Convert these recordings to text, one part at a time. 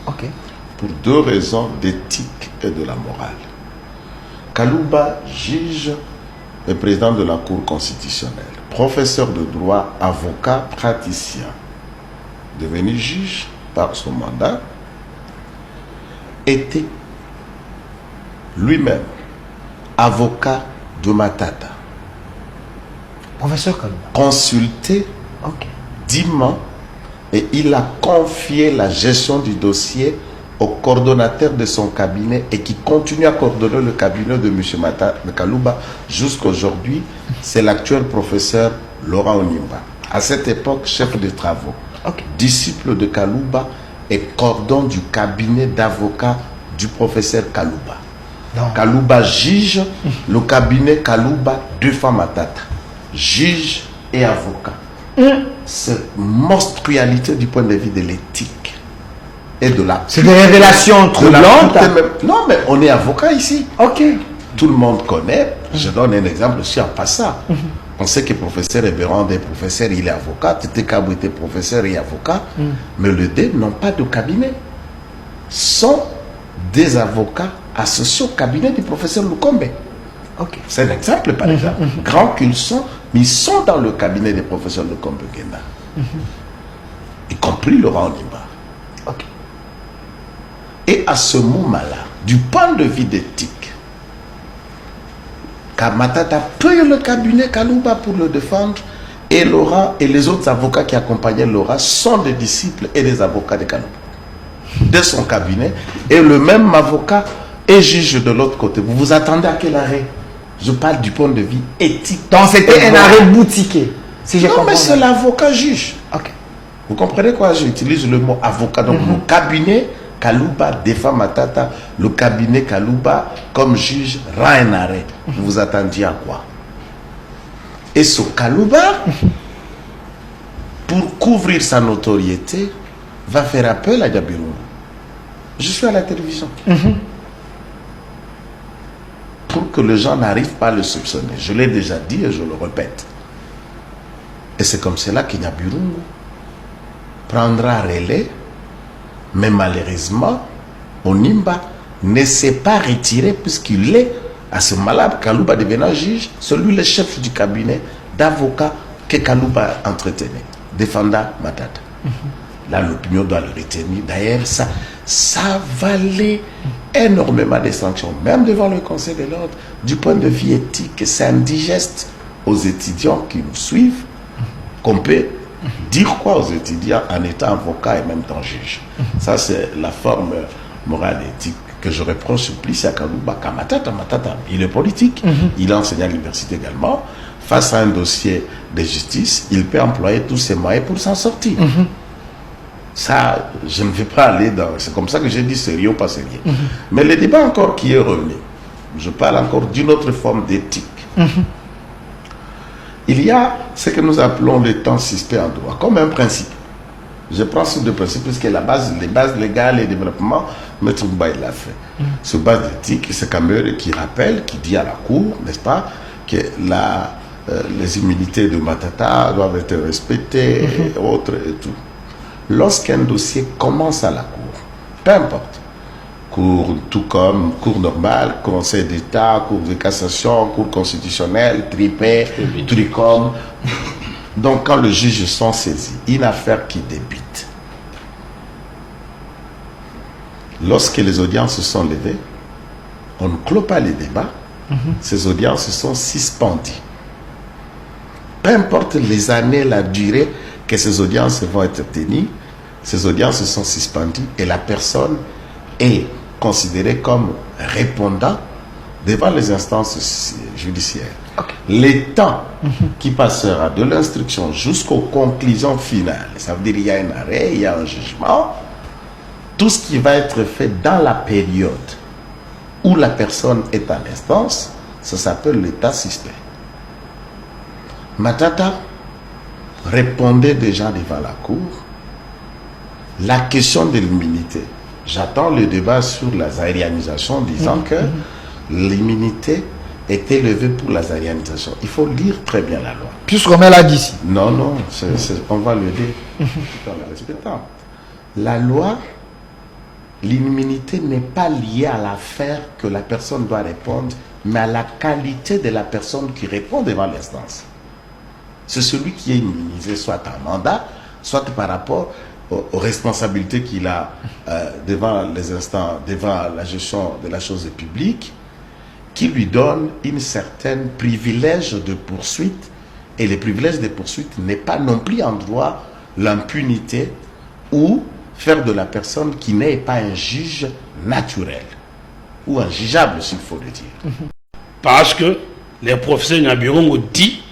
Ok. Pour 2 raisons d'éthique et de la morale. Kalouba, juge et président de la Cour constitutionnelle, professeur de droit, avocat, praticien, devenu juge par son mandat, était lui-même avocat de Matata. Professeur Kalouba. Consulté Ok. 10 mois et il a confié la gestion du dossier au coordonnateur de son cabinet et qui continue à coordonner le cabinet de M. Kalouba jusqu'aujourd'hui, c'est l'actuel professeur Laurent Onimba. À cette époque, chef de travaux, disciple de Kalouba et cordon du cabinet d'avocats du professeur Kalouba. Kalouba juge, le cabinet Kalouba 2 fois Matata. Juge et avocat. Cette monstrualité du point de vue de l'éthique et de la... C'est des révélations troublantes. Non, mais on est avocat ici. Ok. Tout le monde connaît. Je donne un exemple aussi en passant. On sait que professeur Ebérand est professeur, il est avocat. Tété Kabou était professeur et avocat. Mais les deux n'ont pas de cabinet. Sont des avocats associés au cabinet du professeur Lukombe. Ok. C'est un exemple, par exemple. Grands qu'ils sont, mais ils sont dans le cabinet des professeurs Lukombe Genda. Y compris Laurent Onimba. Ok. Et à ce moment-là, du point de vue d'éthique, Matata paye le cabinet Kalouba pour le défendre et Laurent et les autres avocats qui accompagnaient Laurent sont des disciples et des avocats de Kalouba. De son cabinet. Et le même avocat est juge de l'autre côté. Vous vous attendez à quel arrêt? Je parle du point de vue éthique. Donc c'était un arrêt boutiqué. Si j'ai non, mais c'est l'avocat juge. Ok. Vous comprenez quoi? J'utilise le mot avocat. Donc le cabinet Kalouba défend Matata, le cabinet Kalouba comme juge rend un arrêt. Vous vous attendiez à quoi? Et ce Kalouba, pour couvrir sa notoriété, va faire appel à Diabirou. Je suis à la télévision. Pour que les gens n'arrivent pas à le soupçonner. Je l'ai déjà dit et je le répète. Et c'est comme cela que Diabirou prendra relais. Mais malheureusement, Onimba ne s'est pas retiré puisqu'il est, à ce moment-là, Kalouba devenant juge, celui le chef du cabinet d'avocats que Kalouba entretenait, défendant Matata. Là, l'opinion doit le retenir. D'ailleurs, ça valait énormément de sanctions, même devant le Conseil de l'ordre. Du point de vue éthique, c'est indigeste aux étudiants qui nous suivent qu'on peut dire quoi aux étudiants en étant avocat et même temps juge. Ça, c'est la forme morale et éthique que je reproche plus à Kalouba qu'à Matata. Matata, il est politique, il enseigne à l'université également. Face à un dossier de justice, il peut employer tous ses moyens pour s'en sortir. Ça, je ne vais pas aller dans... C'est comme ça que j'ai dit sérieux ou pas sérieux. Mais le débat encore qui est revenu, je parle encore d'une autre forme d'éthique. Il y a ce que nous appelons le temps suspect en droit, comme un principe. Je prends ce deux principes puisque les bases légales et développement, M. Bouba l'a fait. Sur base d'éthique, c'est Kamere qui rappelle, qui dit à la Cour, n'est-ce pas, que les immunités de Matata doivent être respectées, et autres et tout. Lorsqu'un dossier commence à la Cour, peu importe, Cour tout comme Cour normale, Conseil d'État, Cour de cassation, Cour constitutionnelle, tripé, tricom. Donc quand les juges sont saisis, une affaire qui débute. Lorsque les audiences se sont levées, on ne clôt pas les débats, ces audiences sont suspendues. Peu importe les années, la durée que ces audiences vont être tenues, ces audiences sont suspendues et la personne est considéré comme répondant devant les instances judiciaires. Le temps qui passera de l'instruction jusqu'aux conclusions finales, ça veut dire qu'il y a un arrêt, il y a un jugement, tout ce qui va être fait dans la période où la personne est en instance, ça s'appelle l'état suspect. Matata répondait déjà devant la Cour. La question de l'immunité. J'attends le débat sur la zaïrianisation disant que l'immunité était levée pour la zaïrianisation. Il faut lire très bien la loi. Puisqu'on met là d'ici. Non, on va le dire tout en la respectant. La loi l'immunité n'est pas liée à l'affaire que la personne doit répondre, mais à la qualité de la personne qui répond devant l'instance. C'est celui qui est immunisé soit en mandat, soit par rapport aux responsabilités qu'il a devant les instants, devant la gestion de la chose publique, qui lui donne une certaine privilège de poursuite. Et le privilège de poursuite n'est pas non plus en droit l'impunité ou faire de la personne qui n'est pas un juge naturel ou un jugeable, s'il faut le dire. Parce que les professeurs Nyabirongo dit,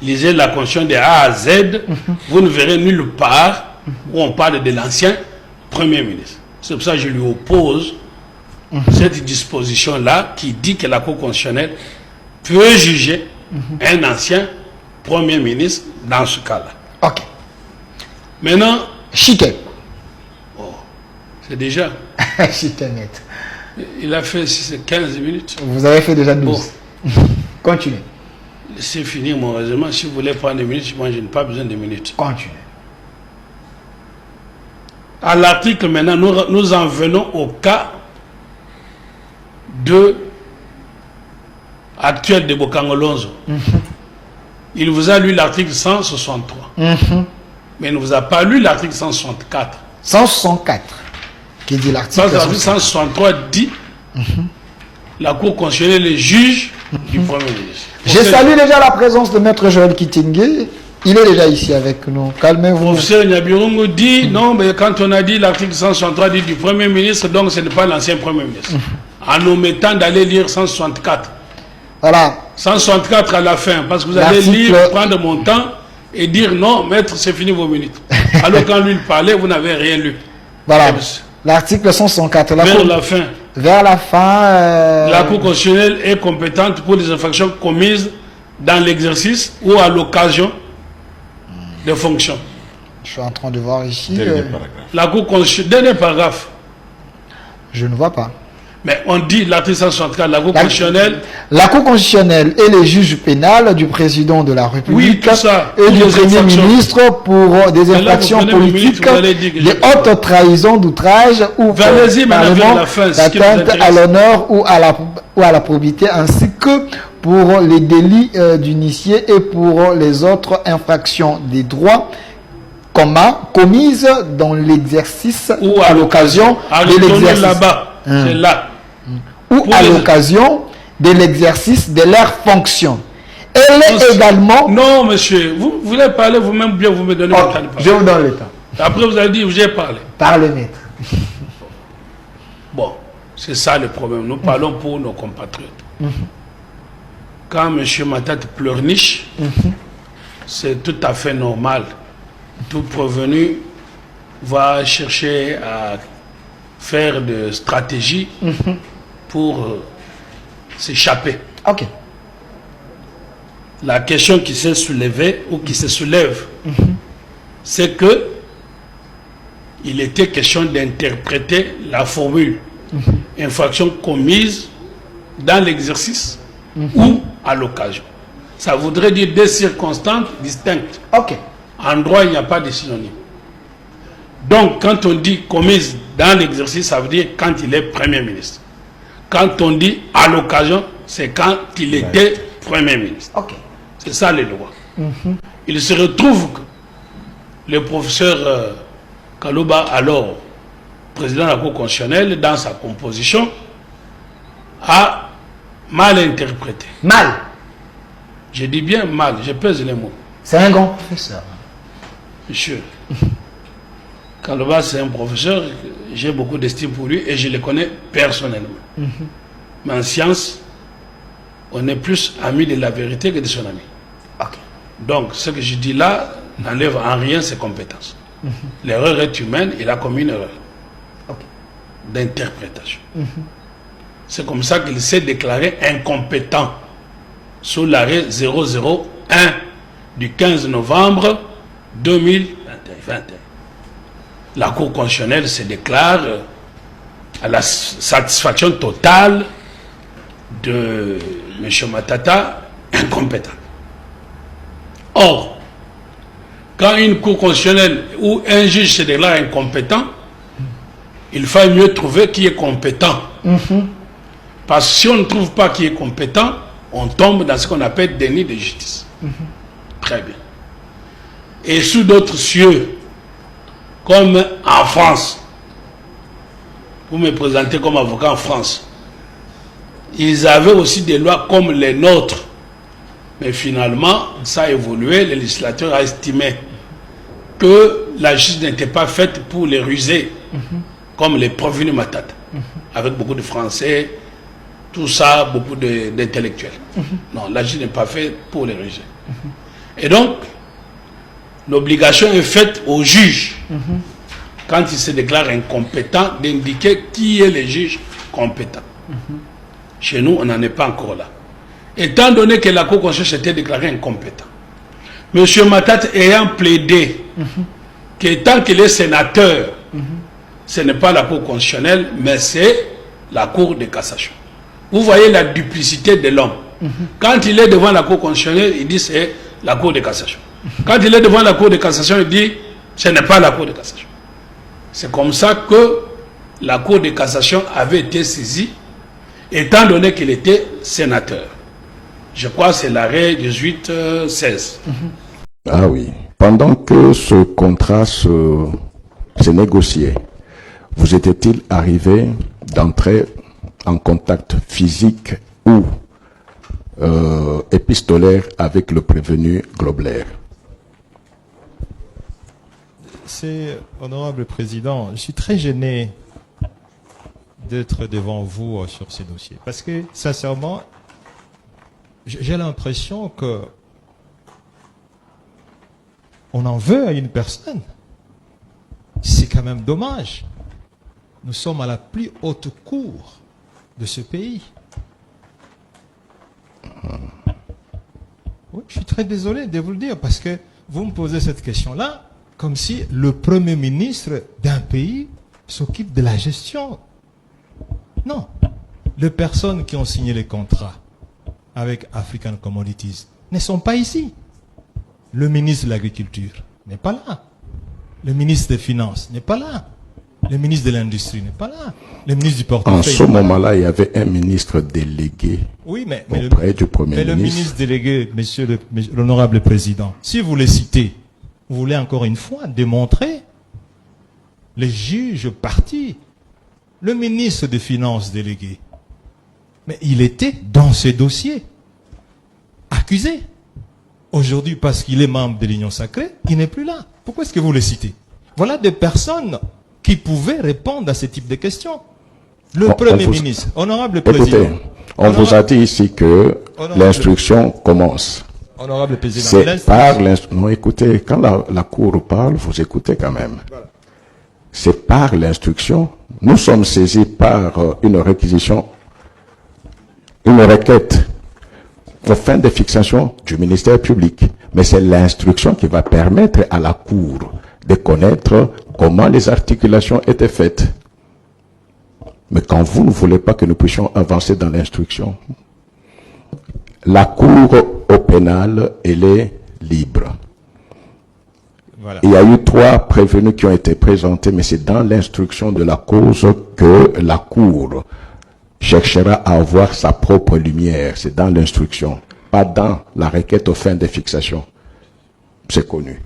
lisez la Constitution de A à Z, vous ne verrez nulle part où on parle de l'ancien Premier ministre. C'est pour ça que je lui oppose cette disposition-là qui dit que la Cour constitutionnelle peut juger un ancien Premier ministre dans ce cas-là. Ok. Maintenant, Chiquet. oh, c'est déjà, Chiquet net. il a fait 15 minutes. Vous avez fait déjà 12. Continuez. Laissez finir mon raisonnement. Si vous voulez prendre des minutes, moi je n'ai pas besoin de minutes. Continuez. À l'article maintenant, nous en venons au cas actuel de Bokangolonzo. Il vous a lu l'article 163. Mais il ne vous a pas lu l'article 164. 164. Qui dit l'article L'article 163 dit la Cour constitutionnelle est juge du Premier ministre. Je salue déjà la présence de Maître Joël Kitingue. Il est déjà ici avec nous. Calmez-vous. Professeur Nyabirongo dit non, mais quand on a dit l'article 163 dit du Premier ministre, donc ce n'est pas l'ancien Premier ministre. En omettant d'aller lire 164. Voilà. 164 à la fin, parce que vous allez lire, prendre mon temps et dire non, maître, c'est fini vos minutes. Alors quand lui il parlait, vous n'avez rien lu. Voilà. L'article 164. Vers la fin. Vers la fin. La Cour constitutionnelle est compétente pour les infractions commises dans l'exercice ou à l'occasion de fonctions. Je suis en train de voir ici. La Cour constitutionnelle, dernier paragraphe. Je ne vois pas. Mais on dit l'article 164, la Cour constitutionnelle. La Cour constitutionnelle et les juges pénals du président de la République tout ça, et du Premier ministre pour des infractions politiques, des hautes trahisons d'outrage ou d'atteinte à l'honneur ou à la probité, ainsi que pour les délits d'initié et pour les autres infractions des droits commises dans l'exercice ou à l'occasion de l'exercice. Là-bas, c'est là. Ou à l'occasion de l'exercice de leurs fonctions. Elle est également... Non, monsieur, vous voulez parler vous-même, bien vous me donnez le temps de parler. Je vous donne le temps. Après, vous avez dit, j'ai parlé. Parlez, maître. Bon, c'est ça le problème. Nous parlons pour nos compatriotes. Quand monsieur Matata pleurniche, c'est tout à fait normal. Tout prévenu va chercher à faire de stratégie pour s'échapper. Ok. La question qui s'est soulevée ou qui se soulève, c'est que il était question d'interpréter la formule infraction commise dans l'exercice ou à l'occasion. Ça voudrait dire des circonstances distinctes. Ok. En droit, il n'y a pas de synonyme. Donc, quand on dit commise dans l'exercice, ça veut dire quand il est Premier ministre. Quand on dit à l'occasion, c'est quand il était Premier ministre. Ok. C'est ça les lois. Il se retrouve que le professeur Kalouba, alors président de la Cour constitutionnelle, dans sa composition, a mal interprété. Mal. Je dis bien mal, je pèse les mots. C'est un grand professeur. Monsieur, Kalouba, c'est un professeur, j'ai beaucoup d'estime pour lui et je le connais personnellement. Mais en science, on est plus ami de la vérité que de son ami. Ok. Donc, ce que je dis là n'enlève en rien ses compétences. L'erreur est humaine, il a commis une erreur d'interprétation. C'est comme ça qu'il s'est déclaré incompétent sous l'arrêt 001 du 15 novembre 2021. La Cour constitutionnelle se déclare à la satisfaction totale de M. Matata incompétent. Or, quand une Cour constitutionnelle ou un juge se déclare incompétent, il faut mieux trouver qui est compétent. Parce que si on ne trouve pas qui est compétent, on tombe dans ce qu'on appelle déni de justice. Très bien. Et sous d'autres cieux, comme en France, vous me présentez comme avocat en France, ils avaient aussi des lois comme les nôtres. Mais finalement, ça a évolué. Le législateur a estimé que la justice n'était pas faite pour les rusés, comme les Provenu Matata, avec beaucoup de Français, tout ça, beaucoup d'intellectuels. Non, la justice n'est pas faite pour les rusés. Et donc, l'obligation est faite au juge, quand il se déclare incompétent, d'indiquer qui est le juge compétent. Chez nous, on n'en est pas encore là. Étant donné que la Cour constitutionnelle s'était déclarée incompétent, M. Matata ayant plaidé que tant qu'il est sénateur, ce n'est pas la Cour constitutionnelle, mais c'est la Cour de cassation. Vous voyez la duplicité de l'homme. Quand il est devant la Cour constitutionnelle, il dit c'est la Cour de cassation. Quand il est devant la Cour de cassation, il dit ce n'est pas la Cour de cassation. C'est comme ça que la Cour de cassation avait été saisie, étant donné qu'il était sénateur. Je crois que c'est l'arrêt 18-16. Ah oui. Pendant que ce contrat se négociait, vous était-il arrivé d'entrer en contact physique ou épistolaire avec le prévenu Grobler? C'est, honorable président, je suis très gêné d'être devant vous sur ces dossiers. Parce que, sincèrement, j'ai l'impression que on en veut à une personne. C'est quand même dommage. Nous sommes à la plus haute cour de ce pays. Oui, je suis très désolé de vous le dire, parce que vous me posez cette question-là comme si le Premier ministre d'un pays s'occupe de la gestion. Non. Les personnes qui ont signé les contrats avec African Commodities ne sont pas ici. Le ministre de l'Agriculture n'est pas là. Le ministre des Finances n'est pas là. Le ministre de l'Industrie n'est pas là. Le ministre du Portefeuille. En ce moment-là, il y avait un ministre délégué auprès du Premier ministre. Mais le ministre délégué, monsieur l'honorable président, si vous le citez, vous voulez encore une fois démontrer les juges partis, le ministre des Finances délégué. Mais il était dans ce dossier, accusé. Aujourd'hui, parce qu'il est membre de l'Union sacrée, il n'est plus là. Pourquoi est-ce que vous le citez? Voilà des personnes qui pouvaient répondre à ce type de questions. Le Premier ministre, honorable président. Écoutez, on vous a dit ici que l'instruction commence. Honorable président. C'est par l'instruction. Non, écoutez, quand la Cour parle, vous écoutez quand même. Voilà. C'est par l'instruction. Nous sommes saisis par une réquisition, une requête aux fins de fixation du ministère public. Mais c'est l'instruction qui va permettre à la Cour de connaître comment les articulations étaient faites. Mais quand vous ne voulez pas que nous puissions avancer dans l'instruction, la Cour au pénal, elle est libre. Voilà. Il y a eu 3 prévenus qui ont été présentés, mais c'est dans l'instruction de la cause que la Cour cherchera à avoir sa propre lumière. C'est dans l'instruction, pas dans la requête aux fins de fixation. C'est connu.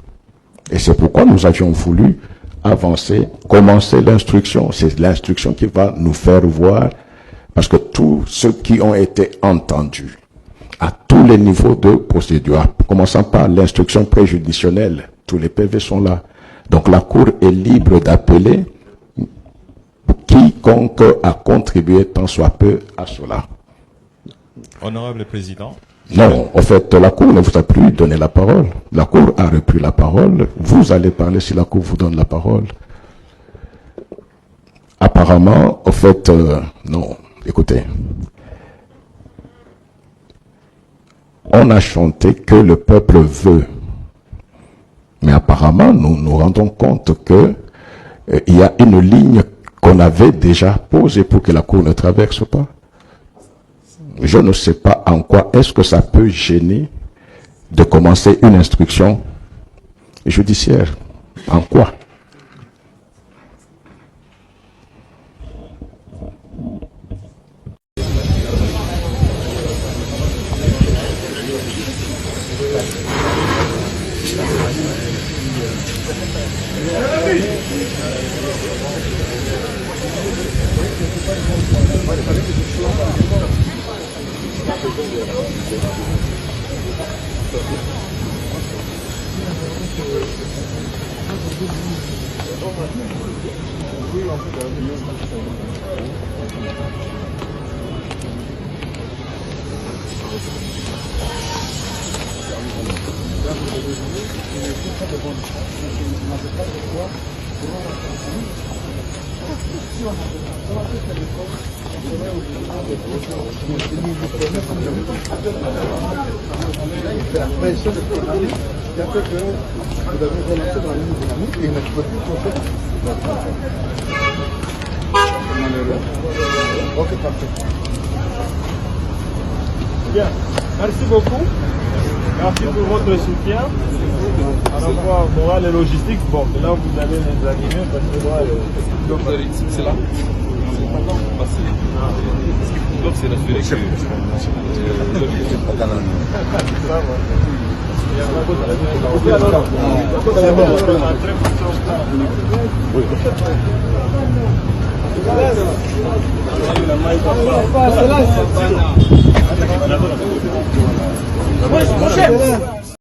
Et c'est pourquoi nous avions voulu avancer, commencer l'instruction. C'est l'instruction qui va nous faire voir, parce que tous ceux qui ont été entendus, à tous les niveaux de procédure, commençant par l'instruction préjudicielle, tous les PV sont là. Donc la Cour est libre d'appeler quiconque a contribué tant soit peu à cela. Honorable président. Non, en fait, la Cour ne vous a plus donné la parole. La Cour a repris la parole. Vous allez parler si la Cour vous donne la parole. Apparemment, en fait, non. Écoutez. On a chanté que le peuple veut. Mais apparemment, nous nous rendons compte que il y a une ligne qu'on avait déjà posée pour que la Cour ne traverse pas. Je ne sais pas en quoi est-ce que ça peut gêner de commencer une instruction judiciaire. En quoi? Bien, merci beaucoup. Merci pour votre soutien. À la fois moral et logistique. Bon, là vous allez les animer parce que moi, c'est là. C'est rassuré que c'est là.